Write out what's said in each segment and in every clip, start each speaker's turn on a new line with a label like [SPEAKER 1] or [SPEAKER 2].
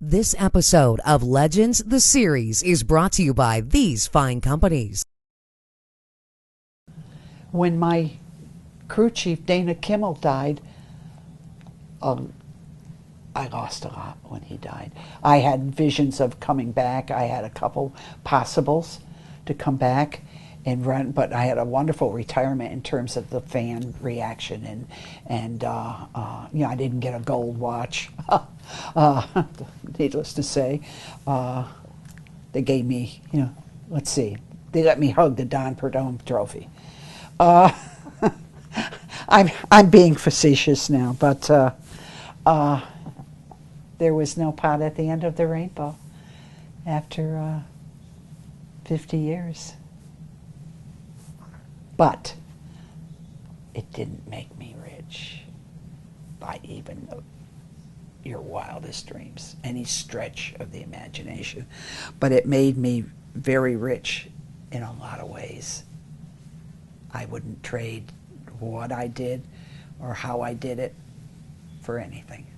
[SPEAKER 1] This episode of Legends, the series, is brought to you by these fine companies.
[SPEAKER 2] When my crew chief, Dana Kimmel, died, I lost a lot when he died. I had visions of coming back. I had a couple possibles to come back and run, but I had a wonderful retirement in terms of the fan reaction, and I didn't get a gold watch. Needless to say, they gave me, let's see, they let me hug the Don Perdome trophy. I'm being facetious now, but there was no pot at the end of the rainbow after 50 years. But it didn't make me rich by even your wildest dreams, any stretch of the imagination. But it made me very rich in a lot of ways. I wouldn't trade what I did or how I did it for anything.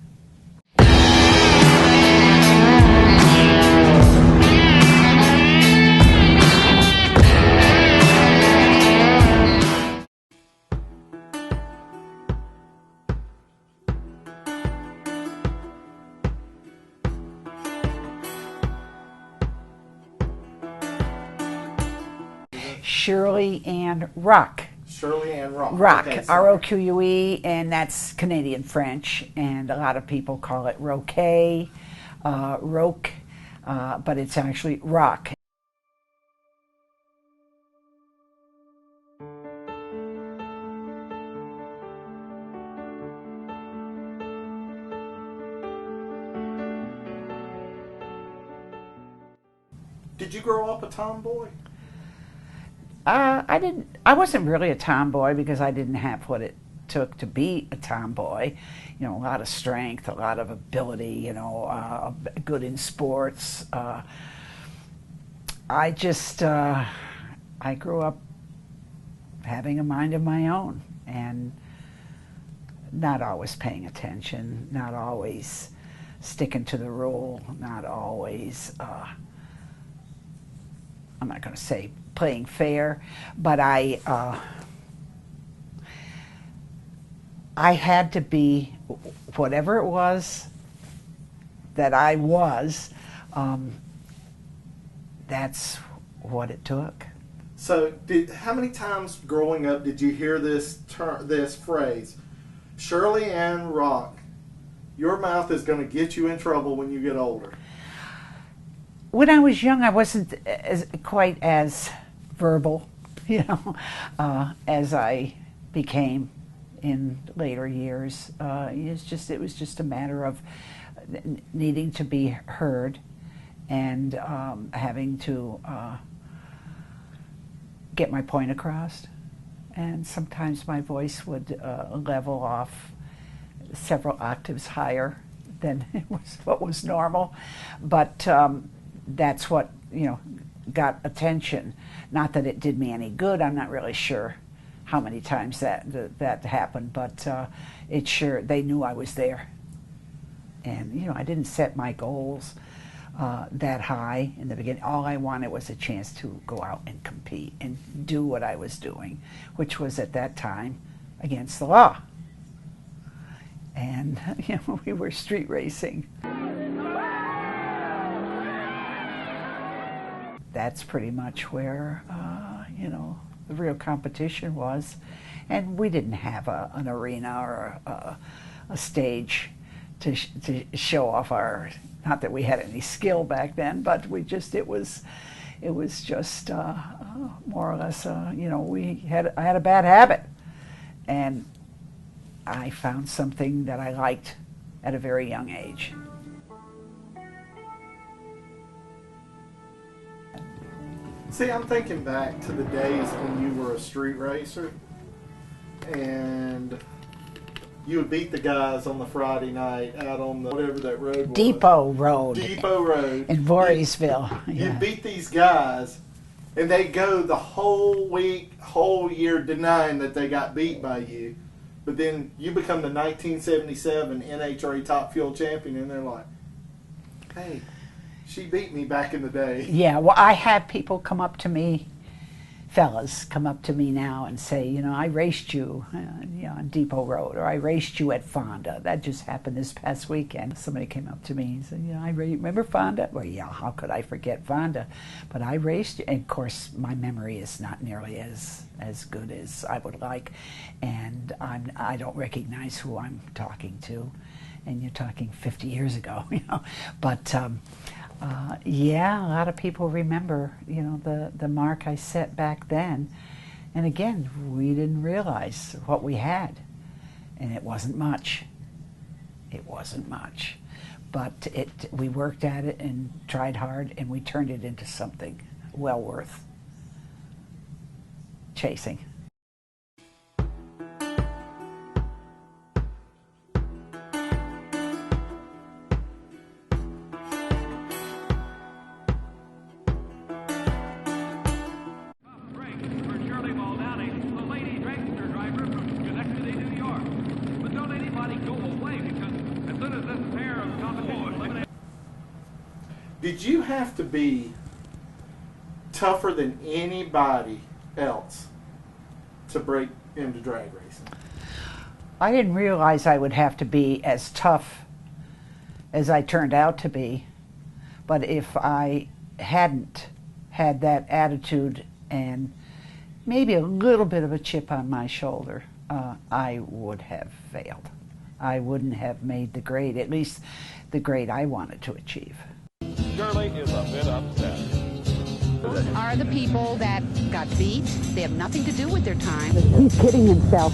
[SPEAKER 2] Shirley and Rock.
[SPEAKER 3] Shirley and Rock.
[SPEAKER 2] Rock,
[SPEAKER 3] Okay,
[SPEAKER 2] R-O-Q-U-E, and that's Canadian French, and a lot of people call it Roque, Roque, but it's actually Rock.
[SPEAKER 3] Did you grow up a tomboy?
[SPEAKER 2] I wasn't really a tomboy because I didn't have what it took to be a tomboy. A lot of strength, a lot of ability, good in sports. I grew up having a mind of my own and not always paying attention, not always sticking to the rule, not always, I'm not going to say playing fair, but I had to be whatever it was that I was. That's what it took.
[SPEAKER 3] So, how many times growing up did you hear this phrase, Shirley and Rock, your mouth is going to get you in trouble when you get older?
[SPEAKER 2] When I was young, I wasn't quite as verbal, as I became in later years. It was just a matter of needing to be heard and having to get my point across. And sometimes my voice would level off several octaves higher than what was normal, but that's what got attention. Not that it did me any good. I'm not really sure how many times that happened, but they knew I was there. And I didn't set my goals that high in the beginning. All I wanted was a chance to go out and compete and do what I was doing, which was at that time against the law. And we were street racing. That's pretty much where the real competition was, and we didn't have an arena or a stage to show off our. Not that we had any skill back then, but it was just more or less. I had a bad habit, and I found something that I liked at a very young age.
[SPEAKER 3] See, I'm thinking back to the days when you were a street racer and you would beat the guys on the Friday night out on the whatever that road was.
[SPEAKER 2] Depot Road in Voorheesville.
[SPEAKER 3] You beat these guys and they go the whole week, whole year denying that they got beat by you. But then you become the 1977 NHRA Top Fuel Champion and they're like, hey, she beat me back in the day.
[SPEAKER 2] Yeah, well, I have people come up to me, fellas come up to me now and say, you know, I raced you, on Depot Road, or I raced you at Fonda. That just happened this past weekend. Somebody came up to me and said, I remember Fonda? Well, yeah, how could I forget Fonda? But I raced you. And of course, my memory is not nearly as good as I would like, and I don't recognize who I'm talking to. And you're talking 50 years ago, But yeah, a lot of people remember, the mark I set back then. And again, we didn't realize what we had. And it wasn't much. It wasn't much. But we worked at it and tried hard, and we turned it into something well worth chasing.
[SPEAKER 4] For Shirley Muldowney, the lady dragster driver from Schenectady, New York. But don't anybody go away, because as soon as this pair of competition eliminated...
[SPEAKER 3] Did you have to be tougher than anybody else to break into drag racing?
[SPEAKER 2] I didn't realize I would have to be as tough as I turned out to be, but if I hadn't had that attitude and maybe a little bit of a chip on my shoulder, I would have failed. I wouldn't have made the grade, at least the grade I wanted to achieve.
[SPEAKER 4] Shirley is a bit upset.
[SPEAKER 5] Are the people that got beat. They have nothing to do with their time.
[SPEAKER 6] He's kidding himself.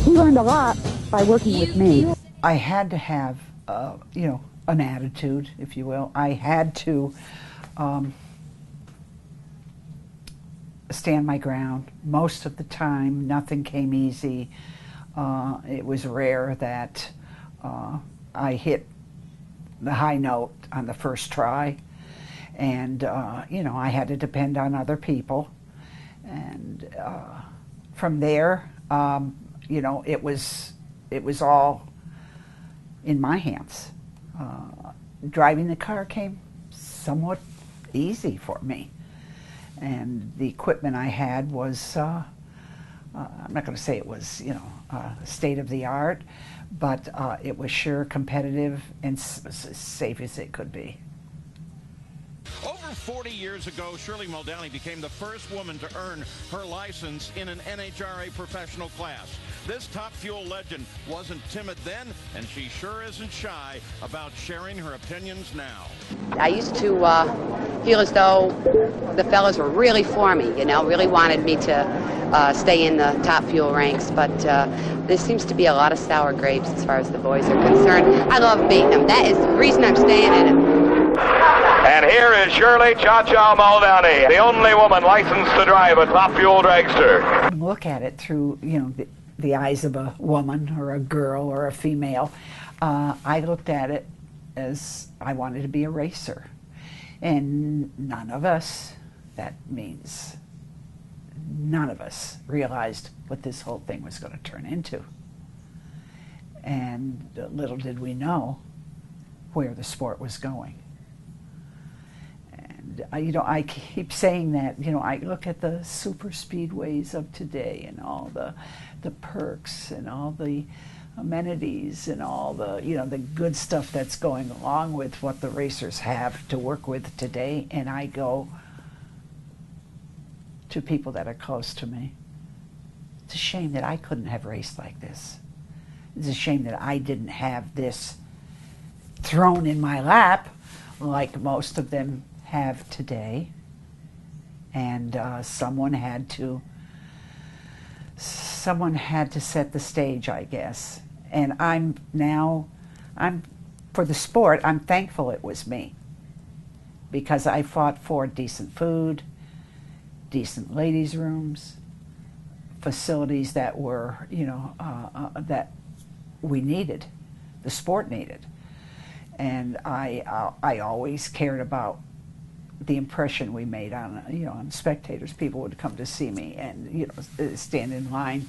[SPEAKER 6] He learned a lot by working with me.
[SPEAKER 2] I had to have, an attitude, if you will. I had to stand my ground. Most of the time, nothing came easy. It was rare that I hit the high note on the first try. And, I had to depend on other people. And from there, it was all in my hands. Driving the car came somewhat easy for me. And the equipment I had was, I'm not going to say it was, state of the art, but it was sure competitive and safe as it could be.
[SPEAKER 7] Over 40 years ago, Shirley Muldowney became the first woman to earn her license in an NHRA professional class. This Top Fuel legend wasn't timid then, and she sure isn't shy about sharing her opinions now.
[SPEAKER 5] I used to feel as though the fellas were really for me, really wanted me to stay in the Top Fuel ranks, but there seems to be a lot of sour grapes as far as the boys are concerned. I love beating them. That is the reason I'm staying in it.
[SPEAKER 4] And here is Shirley Cha-Cha Muldowney, the only woman licensed to drive a Top Fuel dragster.
[SPEAKER 2] Look at it through, the eyes of a woman or a girl or a female. I looked at it as I wanted to be a racer. And none of us, that means none of us, realized what this whole thing was going to turn into. And little did we know where the sport was going. I keep saying that, I look at the super speedways of today and all the perks and all the amenities and all the, the good stuff that's going along with what the racers have to work with today, and I go to people that are close to me. It's a shame that I couldn't have raced like this. It's a shame that I didn't have this thrown in my lap like most of them have today, and someone had to set the stage, I guess. And I'm for the sport, I'm thankful it was me, because I fought for decent food, decent ladies' rooms, facilities that were, that we needed, the sport needed. And I always cared about the impression we made on, on spectators. People would come to see me and, stand in line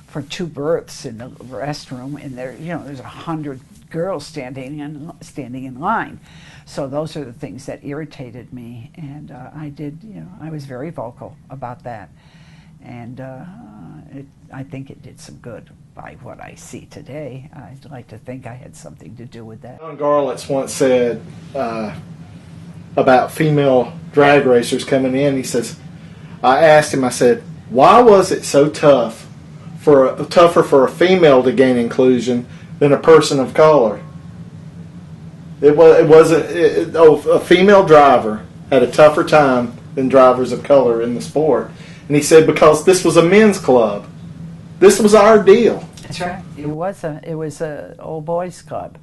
[SPEAKER 2] for 2 berths in the restroom, and there's 100 girls standing in line. So those are the things that irritated me, and I was very vocal about that, and I think it did some good by what I see today. I'd like to think I had something to do with that.
[SPEAKER 3] Garlits once said about female drag racers coming in, he says, I asked him, I said, why was it so tougher for a female to gain inclusion than a person of color? A female driver had a tougher time than drivers of color in the sport. And he said, because this was a men's club. This was our deal.
[SPEAKER 2] That's right. It was a old boys club,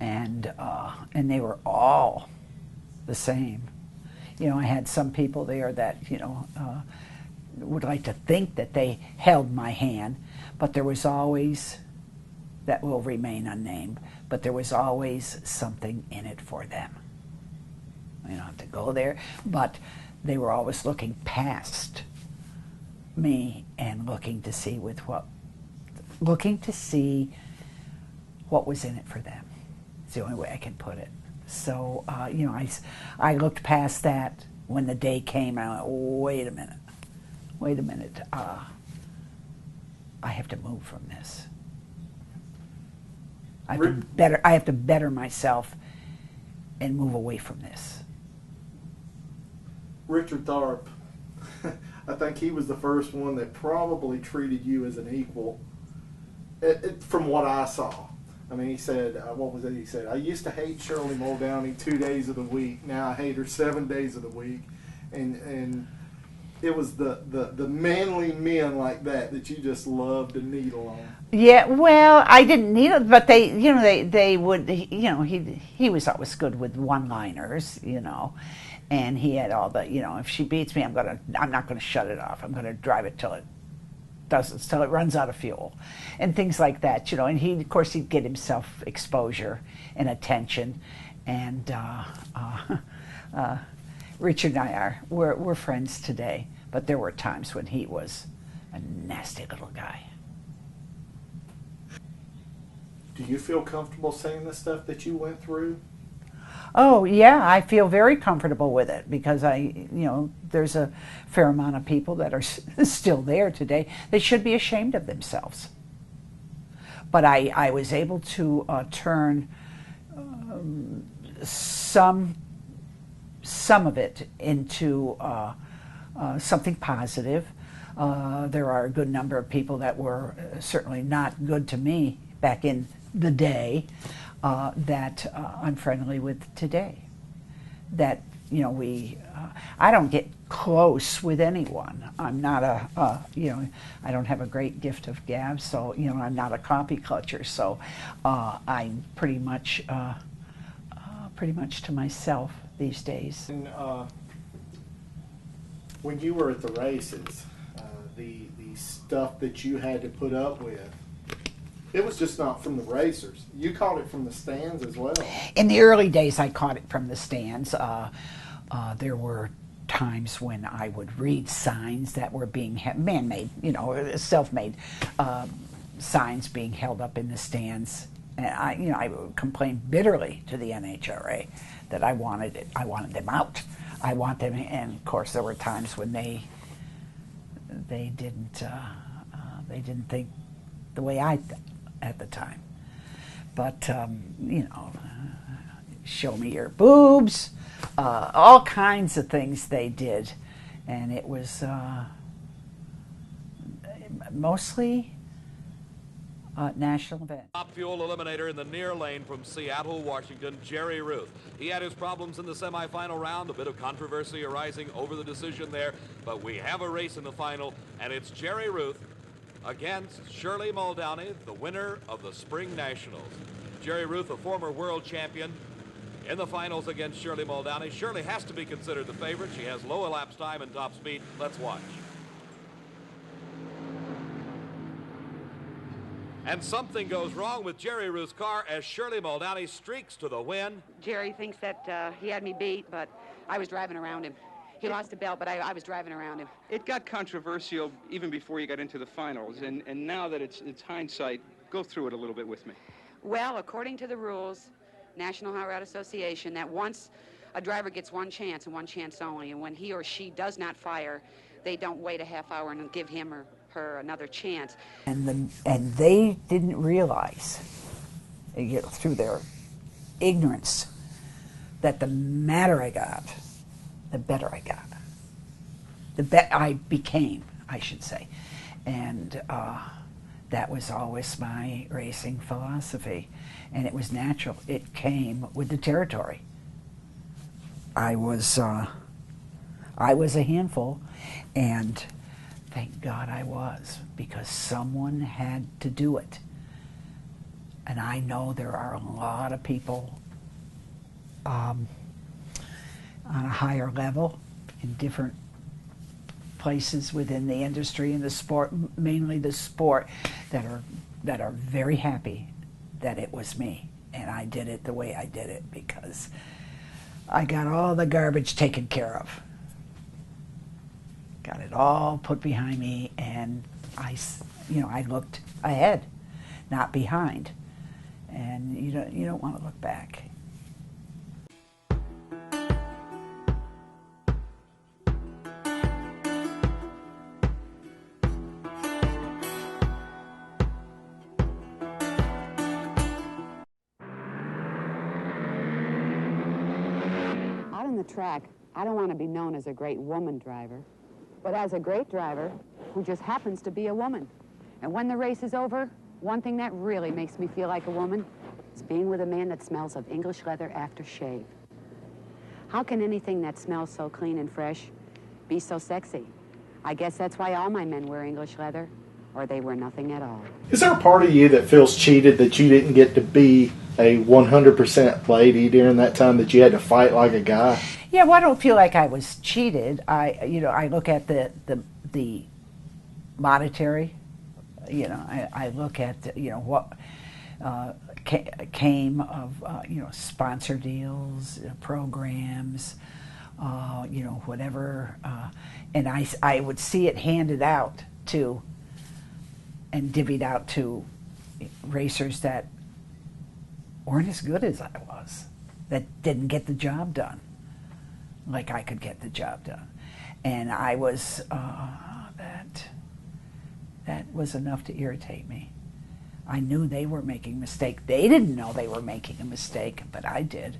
[SPEAKER 2] and they were all the same. I had some people there that would like to think that they held my hand, but there was always, that will remain unnamed, but there was always something in it for them. You don't have to go there, but they were always looking past me and looking to see what was in it for them. It's the only way I can put it. So I looked past that when the day came. I went, wait a minute. I have to move from this. I have to better myself and move away from this.
[SPEAKER 3] Richard Tharp, I think he was the first one that probably treated you as an equal, from what I saw. I mean, he said, what was it? He said, I used to hate Shirley Muldowney 2 days of the week. Now I hate her 7 days of the week. And it was the manly men like that you just loved to needle on. Yeah, well, I didn't needle, but they would, he was always good with one-liners, and he had all the, if she beats me, I'm not gonna shut it off. I'm gonna drive it till it runs out of fuel, and things like that, And he, of course, he'd get himself exposure and attention, and Richard and we're friends today, but there were times when he was a nasty little guy. Do you feel comfortable saying the stuff that you went through?
[SPEAKER 2] Oh, yeah, I feel very comfortable with it because there's a fair amount of people that are still there today that should be ashamed of themselves. But I was able to turn some of it into something positive. There are a good number of people that were certainly not good to me back in the day that I'm friendly with today. That I don't get close with anyone. I'm not I don't have a great gift of gab, so I'm not a copy clutcher. So I'm pretty much to myself these days.
[SPEAKER 3] And, when you were at the races, the stuff that you had to put up with, it was just not from the racers. You caught it from the stands as well.
[SPEAKER 2] In the early days, I caught it from the stands. There were times when I would read signs that were being man-made, self-made signs being held up in the stands. And I would complain bitterly to the NHRA that I wanted them out. I want them, and of course there were times when they didn't think the way I thought at the time. But show me your boobs, all kinds of things they did, and it was mostly national event.
[SPEAKER 4] Top fuel eliminator in the near lane from Seattle, Washington, Jerry Ruth. He had his problems in the semifinal round, a bit of controversy arising over the decision there, but we have a race in the final, and it's Jerry Ruth against Shirley Muldowney, the winner of the Spring Nationals. Jerry Ruth, a former world champion, in the finals against Shirley Muldowney. Shirley has to be considered the favorite. She has low elapsed time and top speed. Let's watch. And something goes wrong with Jerry Ruth's car as Shirley Muldowney streaks to the win.
[SPEAKER 5] Jerry thinks that he had me beat, but I was driving around him. He lost a belt, but I was driving around him.
[SPEAKER 8] It got controversial even before you got into the finals, and now that it's hindsight, go through it a little bit with me.
[SPEAKER 5] Well, according to the rules, National Hot Rod Association, that once a driver gets one chance and one chance only, and when he or she does not fire, they don't wait a half hour and give him or her another chance.
[SPEAKER 2] And they didn't realize, through their ignorance, that the madder I got, the better I got. I became, I should say. And that was always my racing philosophy. And it was natural. It came with the territory. I was a handful, and thank God I was, because someone had to do it. And I know there are a lot of people on a higher level in different places within the industry and the sport, mainly the sport, that are very happy that it was me and I did it the way I did it, because I got all the garbage taken care of. Got it all put behind me, and I looked ahead, not behind. And you don't want to look back.
[SPEAKER 5] Out on the track, I don't want to be known as a great woman driver, but as a great driver who just happens to be a woman. And when the race is over, one thing that really makes me feel like a woman is being with a man that smells of English leather after shave. How can anything that smells so clean and fresh be so sexy? I guess that's why all my men wear English leather, or they wear nothing at all.
[SPEAKER 3] Is there a part of you that feels cheated that you didn't get to be a 100% lady during that time, that you had to fight like a guy?
[SPEAKER 2] Yeah, well, I don't feel like I was cheated. I look at the monetary. I look at what came of sponsor deals, programs, whatever, and I would see it handed out to and divvied out to racers that weren't as good as I was, that didn't get the job done like I could get the job done. And I was, that was enough to irritate me. I knew they were making a mistake. They didn't know they were making a mistake, but I did.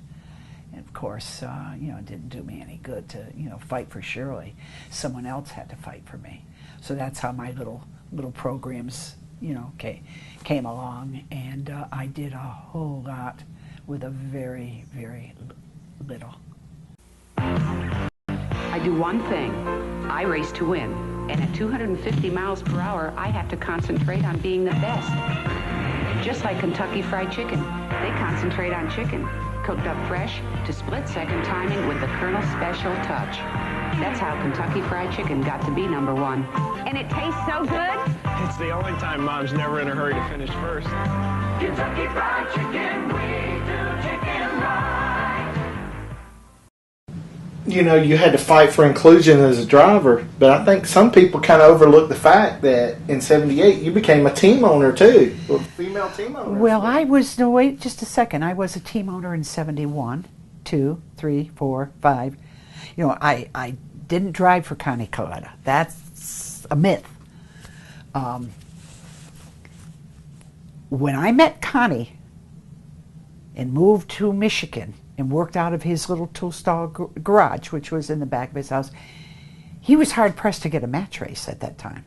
[SPEAKER 2] And of course, it didn't do me any good to, fight for Shirley. Someone else had to fight for me. So that's how my little programs, came along, and I did a whole lot with a very, very little.
[SPEAKER 5] I do one thing. I race to win. And at 250 miles per hour, I have to concentrate on being the best. Just like Kentucky Fried Chicken, they concentrate on chicken, cooked up fresh to split-second timing with the Colonel's special touch. That's how Kentucky Fried Chicken got to be #1. And it tastes so good.
[SPEAKER 9] It's the only time Mom's never in a hurry to finish first.
[SPEAKER 10] Kentucky Fried Chicken, we do chicken right.
[SPEAKER 3] You had to fight for inclusion as a driver, but I think some people kind of overlook the fact that in '78 you became a team owner too, a female team owner.
[SPEAKER 2] Well, wait just a second. I was a team owner in '71, 2, 3, 4, 5. I didn't drive for Connie Coletta. That's a myth. When I met Connie and moved to Michigan and worked out of his little tool-stall garage, which was in the back of his house, he was hard-pressed to get a match race at that time.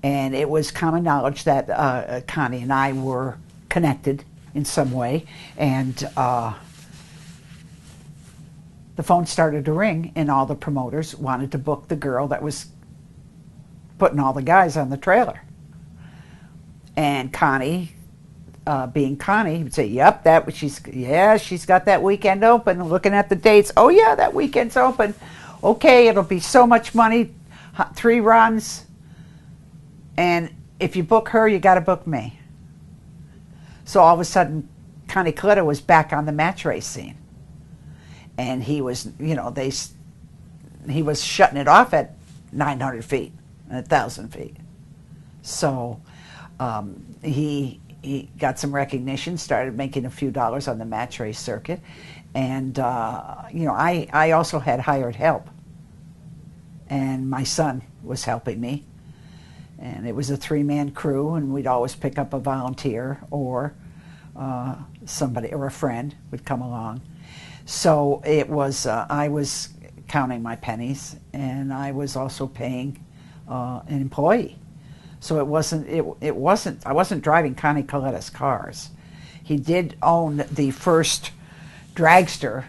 [SPEAKER 2] And it was common knowledge that Connie and I were connected in some way, and the phone started to ring, and all the promoters wanted to book the girl that was putting all the guys on the trailer. And Connie, being Connie, would say, "Yep, she's got that weekend open." Looking at the dates, "Oh yeah, that weekend's open. Okay, it'll be so much money, 3 runs, and if you book her, you got to book me." So all of a sudden, Connie Coletta was back on the match race scene, and he was, he was shutting it off at 900 feet and 1,000 feet. So he he got some recognition, started making a few dollars on the match race circuit, and you know, I also had hired help, and my son was helping me, and it was a 3-man crew, and we'd always pick up a volunteer or somebody or a friend would come along. So it was I was counting my pennies, and I was also paying an employee. So it wasn't I wasn't driving Connie Coletta's cars. He did own the first dragster,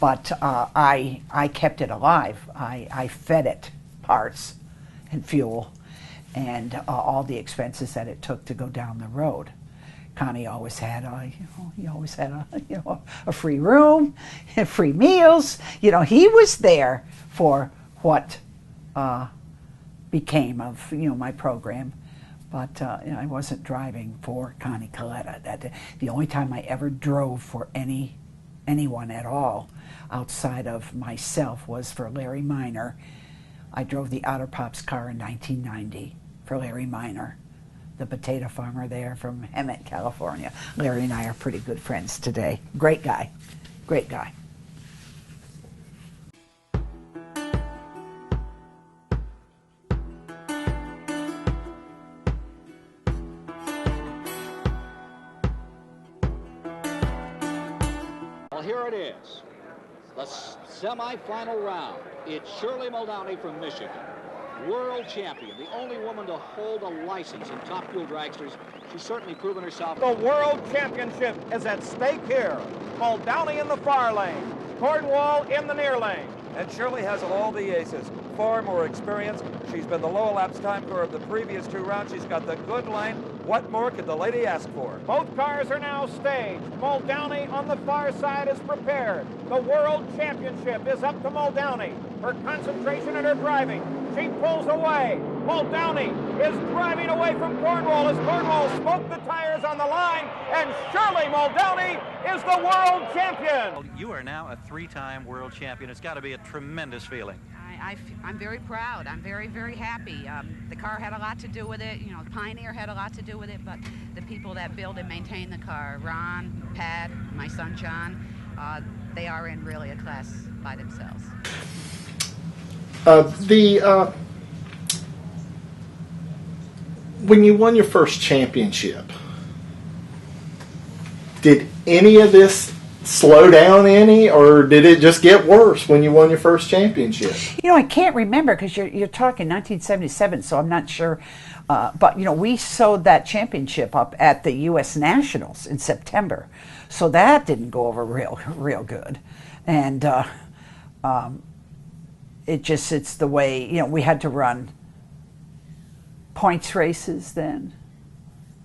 [SPEAKER 2] but I kept it alive. I fed it parts and fuel and all the expenses that it took to go down the road. Connie always had a free room, free meals. You know, he was there for what became of my program, but I wasn't driving for Connie Coletta. The only time I ever drove for anyone at all outside of myself was for Larry Minor. I drove the Otter Pops car in 1990 for Larry Minor, the potato farmer there from Hemet, California. Larry and I are pretty good friends today. Great guy, great guy.
[SPEAKER 11] Well, here it is, the semifinal round. It's Shirley Muldowney from Michigan, world champion, the only woman to hold a license in Top Fuel dragsters. She's certainly proven herself.
[SPEAKER 12] The world championship is at stake here. Muldowney in the far lane, Cornwall in the near lane. And Shirley has all the aces, far more experience. She's been the low elapsed time car of the previous 2 rounds. She's got the good lane. What more could the lady ask for? Both cars are now staged. Muldowney on the far side is prepared. The world championship is up to Muldowney. Her concentration and her driving. She pulls away. Muldowney is driving away from Cornwall as Cornwall smoked the tires on the line, and Shirley Muldowney is the world champion.
[SPEAKER 13] You are now a 3-time world champion. It's got to be a tremendous feeling.
[SPEAKER 5] I'm very proud. I'm very, very happy. The car had a lot to do with it. You know, Pioneer had a lot to do with it, but the people that build and maintain the car, Ron, Pat, my son John, they are in really a class by themselves.
[SPEAKER 3] When you won your first championship, did any of this slow down any, or did it just get worse when you won your first championship?
[SPEAKER 2] You know, I can't remember because you're talking 1977, so I'm not sure. But you know, we sewed that championship up at the U.S. Nationals in September, so that didn't go over real good, and it's the way we had to run points races then,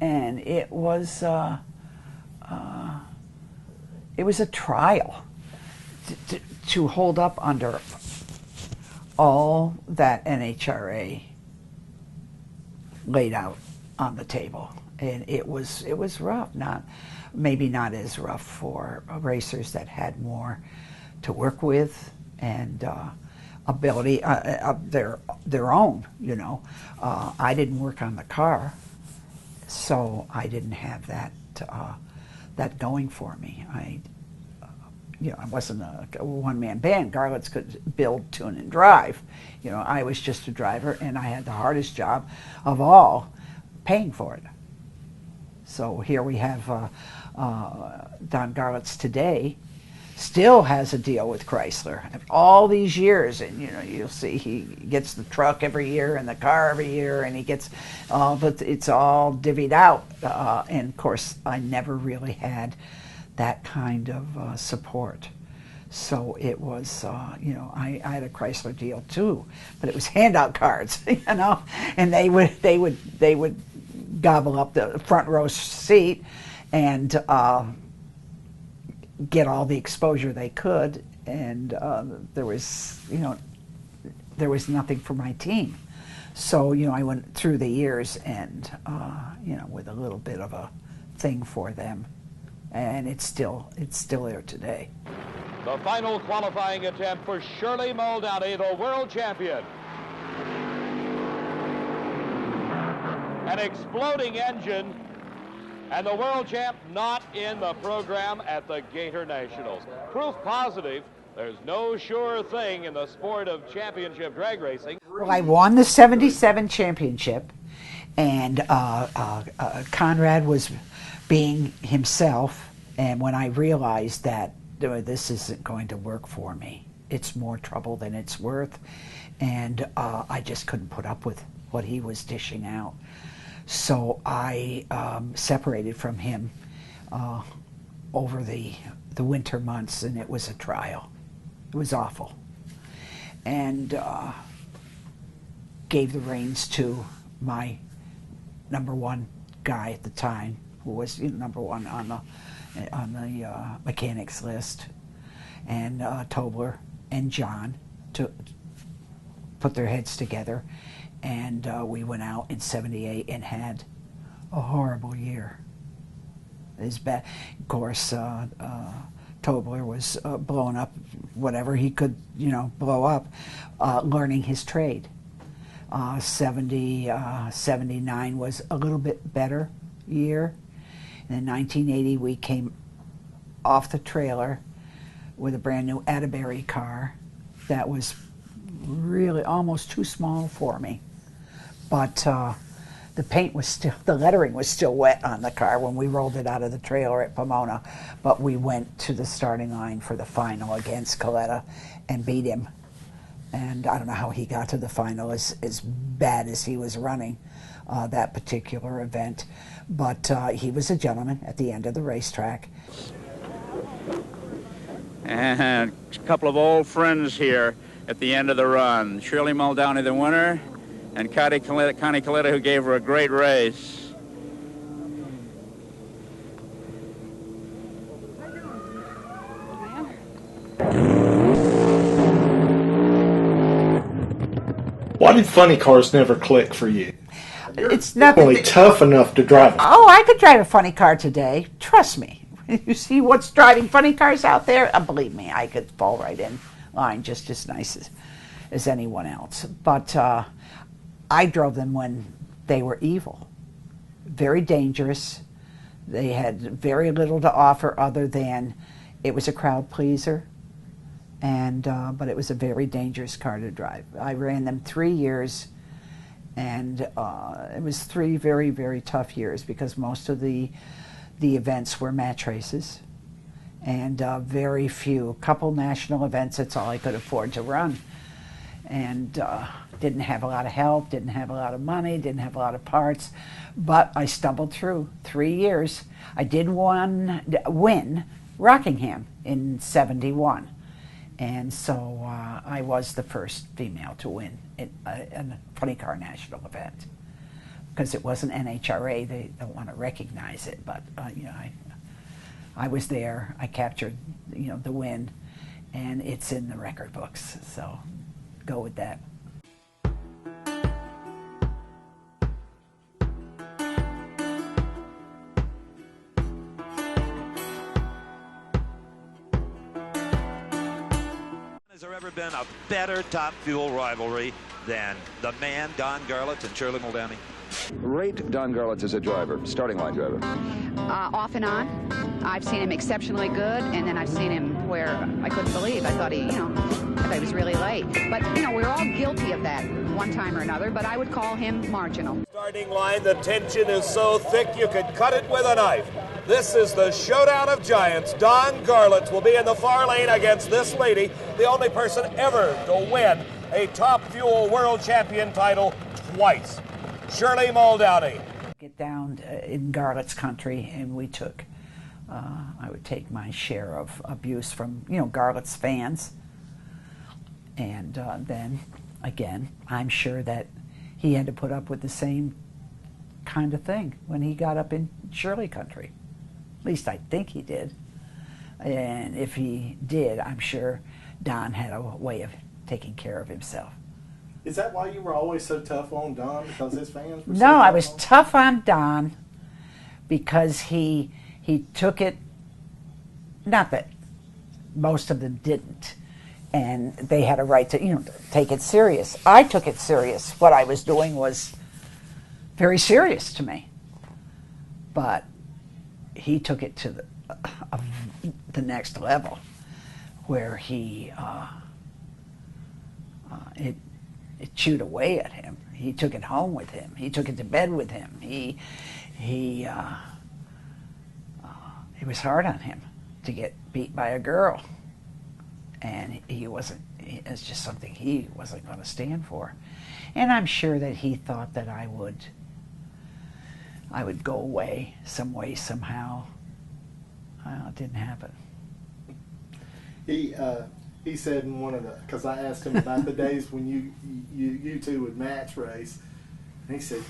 [SPEAKER 2] and it was a trial to hold up under all that NHRA laid out on the table, and it was rough. Maybe not as rough for racers that had more to work with and ability of their own. I didn't work on the car, so I didn't have that going for me. I wasn't a one-man band. Garlits could build, tune, and drive. I was just a driver, and I had the hardest job of all, paying for it. So here we have Don Garlits today, still has a deal with Chrysler all these years, and you'll see he gets the truck every year and the car every year, and he gets but it's all divvied out, and of course I never really had that kind of support. So it was I had a Chrysler deal too, but it was handout cards, and they would gobble up the front row seat and get all the exposure they could, and there was nothing for my team. So I went through the years and with a little bit of a thing for them, and it's still there today.
[SPEAKER 4] The final qualifying attempt for Shirley Muldowney, the world champion. An exploding engine And the world champ not in the program at the Gator Nationals. Proof positive there's no sure thing in the sport of championship drag racing.
[SPEAKER 2] Well, I won the 77 championship, and Conrad was being himself, and when I realized that this isn't going to work for me, it's more trouble than it's worth, and I just couldn't put up with what he was dishing out. So I separated from him over the winter months, and it was a trial. It was awful. And gave the reins to my #1 guy at the time, who was #1 on the mechanics list, and Tobler and John to put their heads together, and we went out in '78 and had a horrible year. It was bad. Of course, Tobler was blowing up whatever he could, blow up, learning his trade. 79 was a little bit better year. And in 1980, we came off the trailer with a brand new Atterbury car that was really almost too small for me. But the paint was still, the lettering was still wet on the car when we rolled it out of the trailer at Pomona. But we went to the starting line for the final against Coletta and beat him. And I don't know how he got to the final as bad as he was running that particular event. But he was a gentleman at the end of the racetrack.
[SPEAKER 14] And a couple of old friends here at the end of the run. Shirley Muldowney, the winner, and Connie Coletta, who gave her a great race.
[SPEAKER 3] Why did funny cars never click for you?
[SPEAKER 2] It's nothing.
[SPEAKER 3] Only tough enough to drive.
[SPEAKER 2] Oh, I could drive a funny car today. Trust me. You see what's driving funny cars out there? Believe me, I could fall right in line just as nice as anyone else. But I drove them when they were evil, very dangerous. They had very little to offer other than it was a crowd pleaser, and but it was a very dangerous car to drive. I ran them 3 years, and it was 3 very, very tough years because most of the events were match races, and very few, a couple national events, that's all I could afford to run. And didn't have a lot of help, didn't have a lot of money, didn't have a lot of parts, but I stumbled through 3 years. I did win Rockingham in '71, and so I was the first female to win a funny car national event. Because it wasn't NHRA, they don't want to recognize it, but I was there. I captured the win, and it's in the record books. So go with that.
[SPEAKER 15] Has there ever been a better top fuel rivalry than the man Don Garlits and Shirley Muldowney?
[SPEAKER 16] Rate Don Garlits as a driver, starting line driver.
[SPEAKER 17] Off and on. I've seen him exceptionally good, and then I've seen him where I couldn't believe. I thought he was really late. But, we're all guilty of that one time or another, but I would call him marginal.
[SPEAKER 4] Starting line, the tension is so thick you could cut it with a knife. This is the showdown of giants. Don Garlits will be in the far lane against this lady, the only person ever to win a Top Fuel World Champion title twice. Shirley Muldowney.
[SPEAKER 2] Get down in Garlits country, and we took, I would take my share of abuse from, Garlits fans. And then, again, I'm sure that he had to put up with the same kind of thing when he got up in Shirley country. At least I think he did. And if he did, I'm sure Don had a way of taking care of himself.
[SPEAKER 3] Is that why you were always so tough on Don, because his fans were so
[SPEAKER 2] No,
[SPEAKER 3] tough
[SPEAKER 2] I was
[SPEAKER 3] on?
[SPEAKER 2] tough on Don because he took it, not that most of them didn't, and they had a right to, take it serious. I took it serious. What I was doing was very serious to me. But he took it to the next level, where it chewed away at him. He took it home with him. He took it to bed with him. It was hard on him to get beat by a girl, and it's just something he wasn't going to stand for. And I'm sure that he thought that I would go away some way, somehow. It didn't happen.
[SPEAKER 3] He said in one of because I asked him about the days when you two would match race, and he said,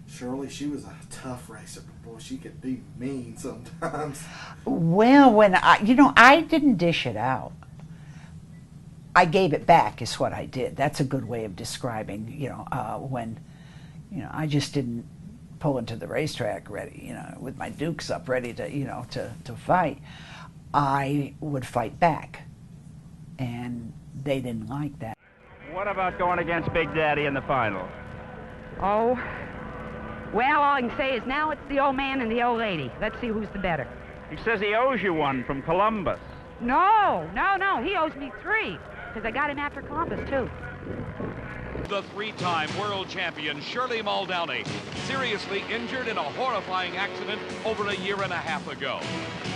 [SPEAKER 3] Shirley, she was a tough racer, but boy, she could be mean sometimes.
[SPEAKER 2] Well, when I didn't dish it out. I gave it back is what I did. That's a good way of describing, when, I just didn't pull into the racetrack ready, with my dukes up ready to fight. I would fight back, and they didn't like that.
[SPEAKER 9] What about going against Big Daddy in the final?
[SPEAKER 17] Oh, well, all I can say is now it's the old man and the old lady. Let's see who's the better.
[SPEAKER 9] He says he owes you one from Columbus.
[SPEAKER 17] No. He owes me 3, because I got him after Columbus, too.
[SPEAKER 4] The 3-time world champion Shirley Muldowney, seriously injured in a horrifying accident over a year and a half ago.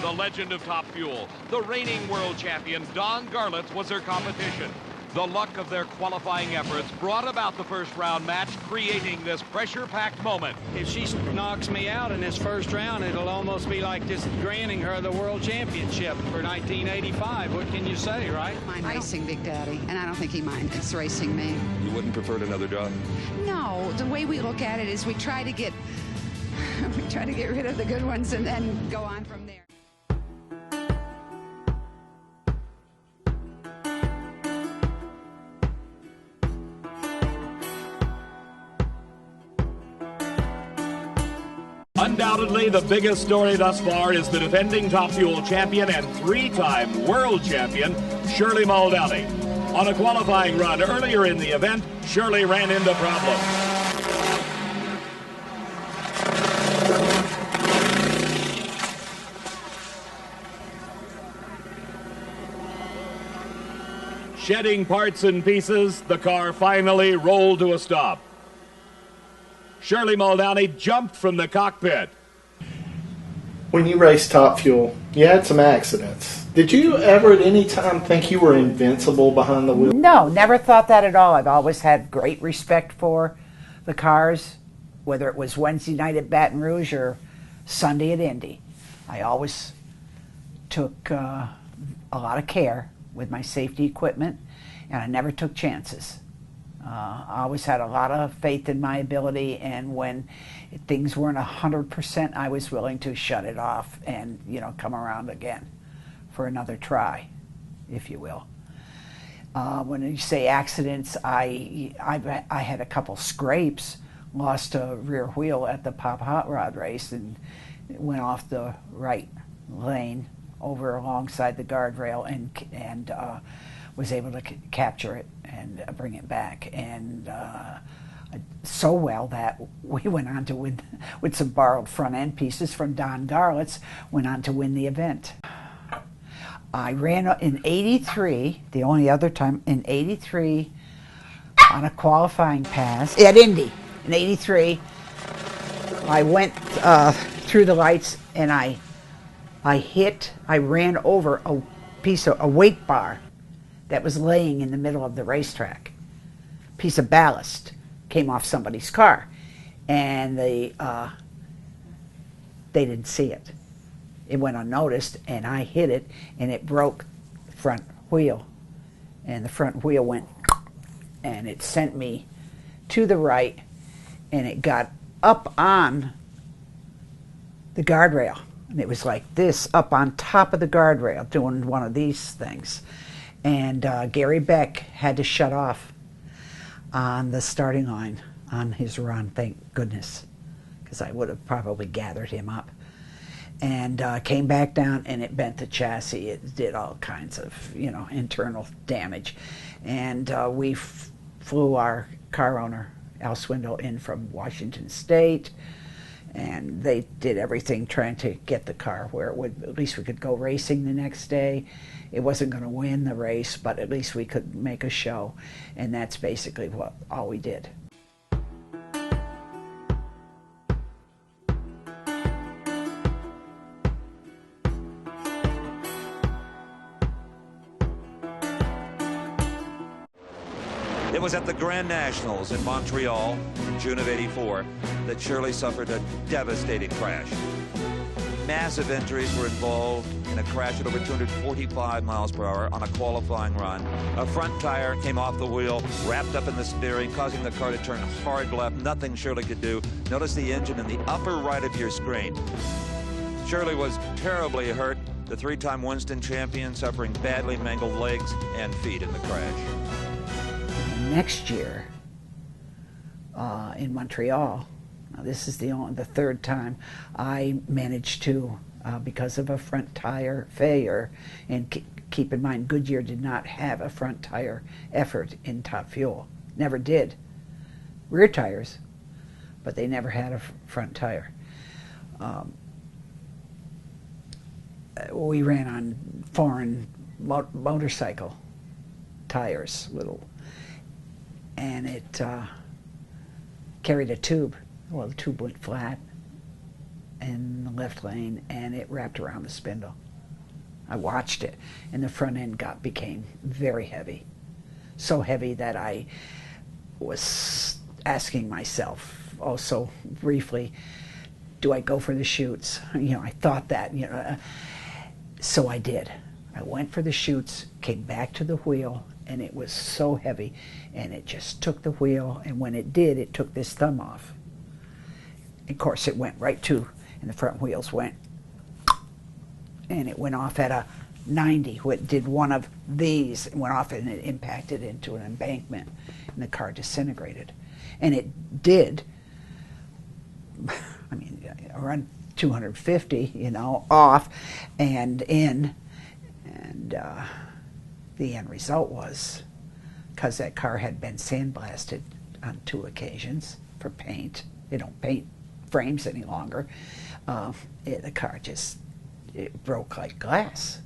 [SPEAKER 4] The legend of Top Fuel, the reigning world champion Don Garlits was her competition. The luck of their qualifying efforts brought about the first round match, creating this pressure-packed moment.
[SPEAKER 18] If she knocks me out in this first round, it'll almost be like just granting her the world championship for 1985. What can you say, right?
[SPEAKER 5] I mind racing Big Daddy, and I don't think he minds racing me.
[SPEAKER 16] You wouldn't prefer another job?
[SPEAKER 5] No, the way we look at it is we try to get rid of the good ones and then go on from there.
[SPEAKER 4] Undoubtedly, the biggest story thus far is the defending Top Fuel champion and 3-time world champion, Shirley Muldowney. On a qualifying run earlier in the event, Shirley ran into problems. Shedding parts and pieces, the car finally rolled to a stop. Shirley Muldowney jumped from the cockpit.
[SPEAKER 3] When you raced Top Fuel, you had some accidents. Did you ever at any time think you were invincible behind the wheel?
[SPEAKER 2] No, never thought that at all. I've always had great respect for the cars, whether it was Wednesday night at Baton Rouge or Sunday at Indy. I always took a lot of care with my safety equipment, and I never took chances. I always had a lot of faith in my ability, and when things weren't 100%, I was willing to shut it off and, come around again for another try, if you will. When you say accidents, I had a couple scrapes, lost a rear wheel at the Pop Hot Rod race, and went off the right lane over alongside the guardrail and was able to capture it and bring it back, and so well that we went on to win with some borrowed front end pieces from Don Garlits, went on to win the event. I ran in '83, the only other time, in '83 on a qualifying pass at Indy. In '83, I went through the lights and I ran over a weight bar that was laying in the middle of the racetrack. Piece of ballast came off somebody's car, and they didn't see it. It went unnoticed, and I hit it, and it broke the front wheel, and the front wheel went, and it sent me to the right, and it got up on the guardrail, and it was like this, up on top of the guardrail, doing one of these things. And Gary Beck had to shut off on the starting line on his run, thank goodness, because I would have probably gathered him up. And came back down, and it bent the chassis. It did all kinds of, internal damage. And we flew our car owner, Al Swindle, in from Washington State, And they did everything trying to get the car where it would, at least we could go racing the next day. It wasn't going to win the race, but at least we could make a show. And that's basically all we did.
[SPEAKER 15] It was at the Grand Nationals in Montreal, June of '84, that Shirley suffered a devastating crash. Massive injuries were involved in a crash at over 245 miles per hour on a qualifying run. A front tire came off the wheel, wrapped up in the steering, causing the car to turn hard left. Nothing Shirley could do. Notice the engine in the upper right of your screen. Shirley was terribly hurt. The three-time Winston champion suffering badly mangled legs and feet in the crash.
[SPEAKER 2] Next year in Montreal, now this is the third time I managed to, because of a front tire failure, and keep in mind Goodyear did not have a front tire effort in Top Fuel, never did. Rear tires, but they never had a front tire. We ran on foreign motorcycle tires, and it carried a tube. Well, the tube went flat in the left lane, and it wrapped around the spindle. I watched it, and the front end became very heavy. So heavy that I was asking myself, so briefly, do I go for the chutes? I thought that, so I did. I went for the chutes, came back to the wheel, and it was so heavy, and it just took the wheel, and when it did, it took this thumb off. Of course, it went right to, and the front wheels went, and it went off at a 90. It did one of these, it went off, and it impacted into an embankment, and the car disintegrated. And it did, I mean, around 250, off and in, and the end result was, because that car had been sandblasted on 2 occasions for paint, they don't paint frames any longer, the car it broke like glass.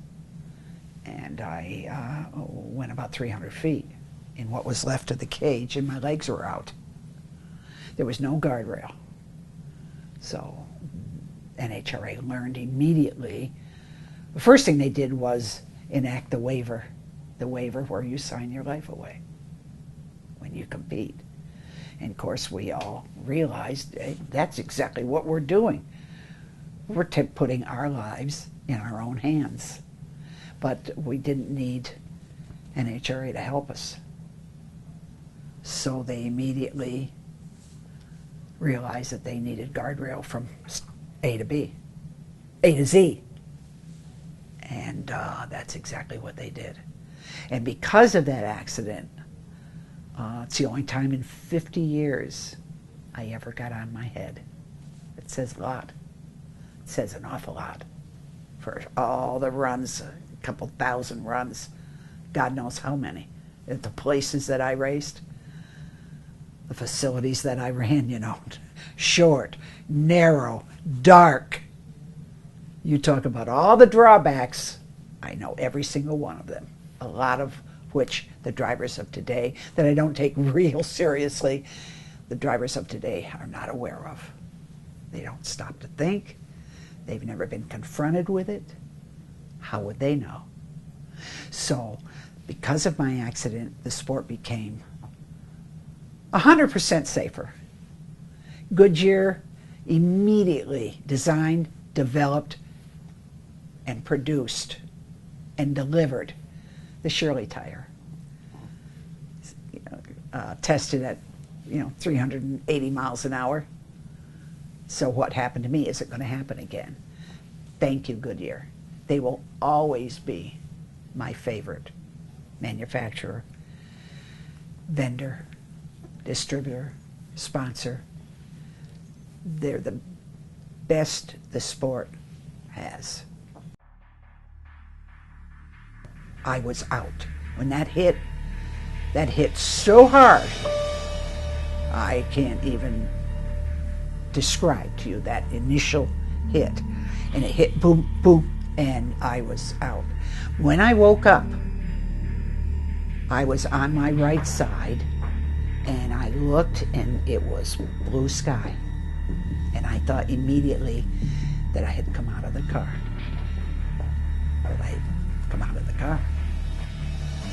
[SPEAKER 2] And I went about 300 feet in what was left of the cage, and my legs were out. There was no guardrail. So NHRA learned immediately. The first thing they did was enact the waiver where you sign your life away when you compete. And of course we all realized, hey, that's exactly what we're doing. We're putting our lives in our own hands. But we didn't need NHRA to help us. So they immediately realized that they needed guardrail from A to B, A to Z. And that's exactly what they did. And because of that accident, it's the only time in 50 years I ever got on my head. It says a lot. It says an awful lot. For all the runs, a couple thousand runs, God knows how many. At the places that I raced, the facilities that I ran, short, narrow, dark. You talk about all the drawbacks, I know every single one of them. A lot of which the drivers of today, that I don't take real seriously, the drivers of today are not aware of. They don't stop to think. They've never been confronted with it. How would they know? So, because of my accident, the sport became 100% safer. Goodyear immediately designed, developed, and produced and delivered the Shirley tire. Tested at 380 miles an hour. So what happened to me isn't going to happen again. Thank you, Goodyear. They will always be my favorite manufacturer, vendor, distributor, sponsor. They're the best the sport has. I was out. When that hit so hard, I can't even describe to you, that initial hit. And it hit boom, boom, and I was out. When I woke up, I was on my right side, and I looked, and it was blue sky. And I thought immediately that I had come out of the car. That I had come out of the car.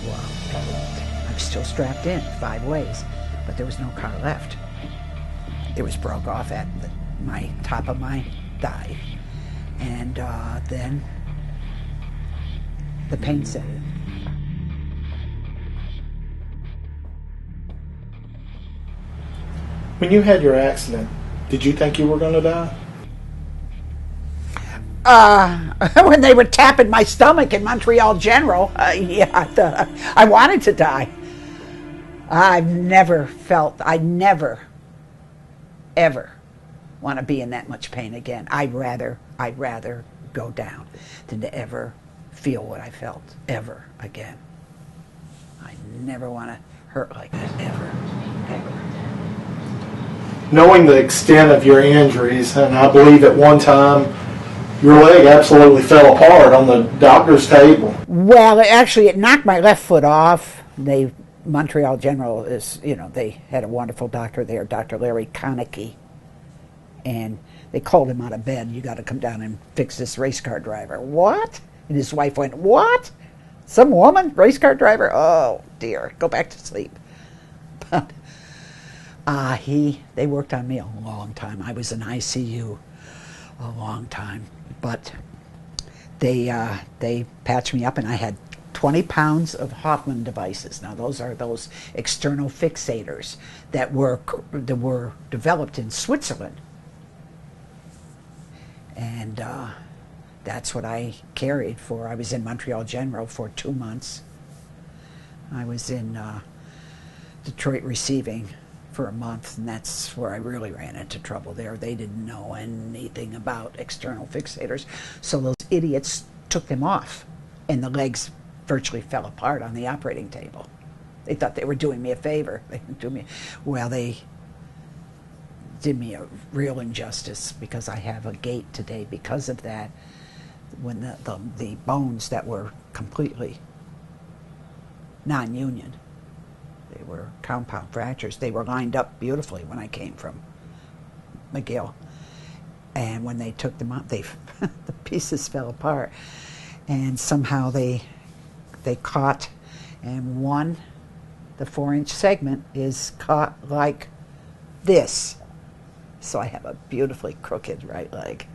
[SPEAKER 2] Well, I was still strapped in 5 ways, but there was no car left. It was broke off at my top of my dive. And then the pain set in.
[SPEAKER 3] When you had your accident, did you think you were going to die?
[SPEAKER 2] When they were tapping my stomach in Montreal General, yeah, I wanted to die. I never, ever want to be in that much pain again. I'd rather go down than to ever feel what I felt ever again. I never want to hurt like that ever.
[SPEAKER 3] Knowing the extent of your injuries, and I believe at one time your leg absolutely fell apart on the doctor's table.
[SPEAKER 2] Well, it knocked my left foot off. Montreal General is, they had a wonderful doctor there, Dr. Larry Konecki. And they called him out of bed. You got to come down and fix this race car driver. What? And his wife went, what? Some woman? Race car driver? Oh, dear. Go back to sleep. But they worked on me a long time. I was in ICU a long time. But they patched me up, and I had 20 pounds of Hoffman devices. Now, those are those external fixators that were developed in Switzerland. And that's what I carried for. I was in Montreal General for 2 months. I was in Detroit Receiving for a month, and that's where I really ran into trouble there. They didn't know anything about external fixators, so those idiots took them off, and the legs virtually fell apart on the operating table. They thought they were doing me a favor. They did me a real injustice, because I have a gait today because of that. When the bones that were completely non-union, they were compound fractures. They were lined up beautifully when I came from McGill, and when they took them out, the pieces fell apart, and somehow they caught, and the 4-inch segment is caught like this. So I have a beautifully crooked right leg.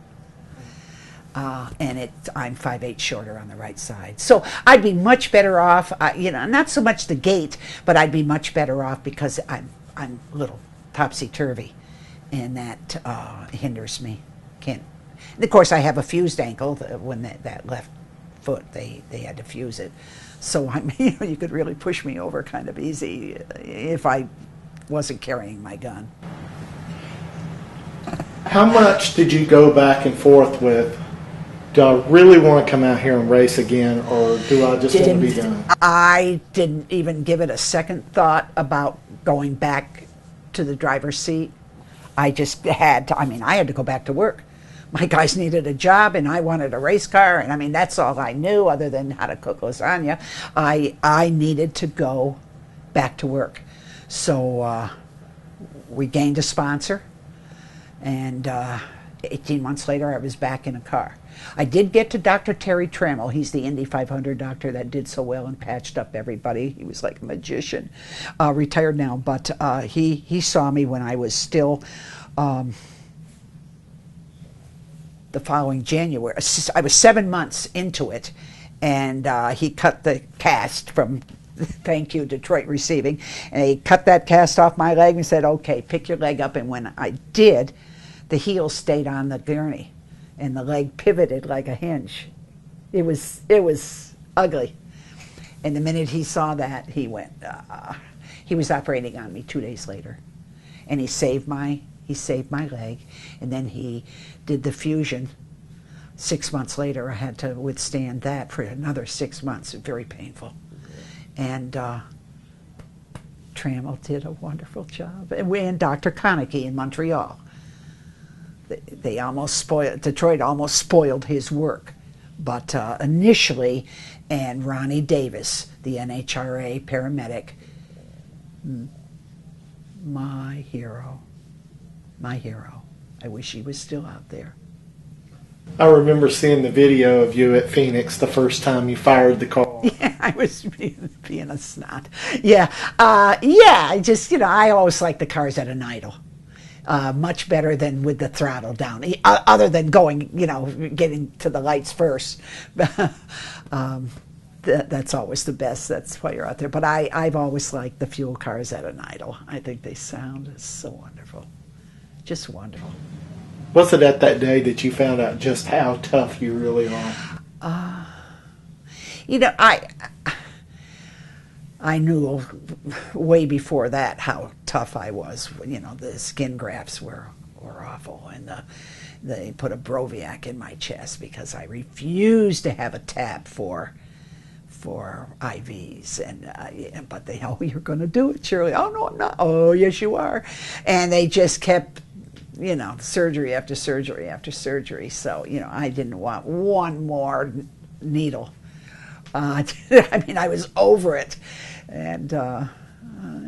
[SPEAKER 2] And I'm 5'8" shorter on the right side. So I'd be much better off, not so much the gait, but I'd be much better off because I'm a little topsy-turvy, and that hinders me. And of course, I have a fused ankle. When that left foot, they had to fuse it. So you could really push me over kind of easy if I wasn't carrying my gun.
[SPEAKER 3] How much did you go back and forth with? Do I really want to come out here and race again, or do I just want to be done?
[SPEAKER 2] I didn't even give it a second thought about going back to the driver's seat. I just had to, I had to go back to work. My guys needed a job, and I wanted a race car, and that's all I knew other than how to cook lasagna. I needed to go back to work. So we gained a sponsor, and 18 months later I was back in a car. I did get to Dr. Terry Trammell. He's the Indy 500 doctor that did so well and patched up everybody. He was like a magician. Retired now, but he saw me when I was still the following January. I was 7 months into it, and he cut the cast from, thank you, Detroit Receiving, and he cut that cast off my leg and said, okay, pick your leg up. And when I did, the heel stayed on the gurney, and the leg pivoted like a hinge. It was ugly. And the minute he saw that, he went, he was operating on me 2 days later. And he saved my leg, and then he did the fusion. 6 months later, I had to withstand that for another 6 months. Very painful. And Trammell did a wonderful job. And Dr. Konecki in Montreal. they almost spoiled, Detroit almost spoiled his work. But initially, and Ronnie Davis, the NHRA paramedic, my hero. I wish he was still out there.
[SPEAKER 3] I remember seeing the video of you at Phoenix the first time you fired the car.
[SPEAKER 2] Yeah, I was being a snot. Yeah, I just, I always liked the cars at an idle. Much better than with the throttle down, other than going, getting to the lights first. That's always the best. That's why you're out there. But I've always liked the fuel cars at an idle. I think they sound so wonderful. Just wonderful.
[SPEAKER 3] Was it at that day that you found out just how tough you really are?
[SPEAKER 2] I knew way before that how tough I was. The skin grafts were awful, and they put a Broviac in my chest because I refused to have a tap for IVs, but they, oh, you're going to do it, Shirley. Oh no, I'm not. Oh yes, you are. And they just kept, surgery after surgery after surgery. So I didn't want one more needle. I was over it, and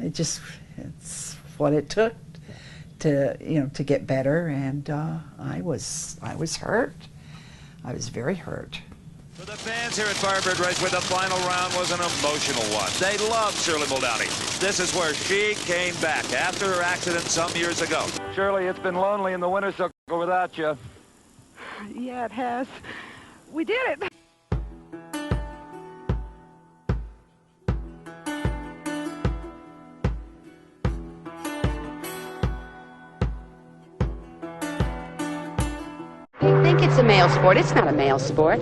[SPEAKER 2] it's what it took to get better, and I was hurt. I was very hurt.
[SPEAKER 15] For the fans here at Firebird Raceway, the final round was an emotional one. They loved Shirley Muldowney. This is where she came back after her accident some years ago.
[SPEAKER 12] Shirley, it's been lonely in the winner's circle without you.
[SPEAKER 6] Yeah, it has. We did it.
[SPEAKER 5] I think it's a male sport. It's not a male sport.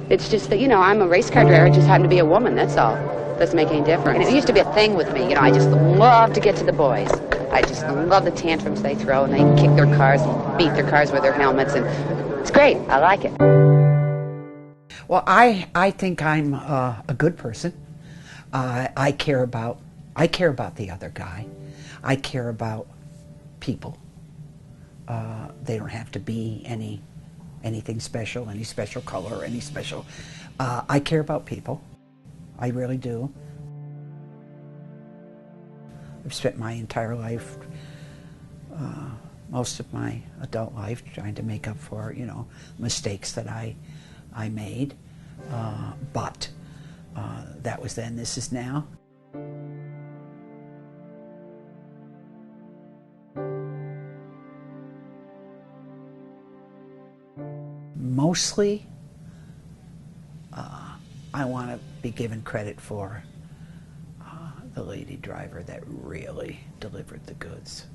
[SPEAKER 5] It's just that, I'm a race car driver. I just happen to be a woman, that's all. Doesn't make any difference. And it used to be a thing with me. I just love to get to the boys. I just love the tantrums they throw, and they kick their cars and beat their cars with their helmets, and it's great. I like it.
[SPEAKER 2] Well, I think I'm a good person. I care about the other guy. I care about people. They don't have to be anything special, any special color, or any special. I care about people. I really do. I've spent my entire life, most of my adult life, trying to make up for, mistakes that I made. But that was then, this is now. Mostly, I want to be given credit for the lady driver that really delivered the goods.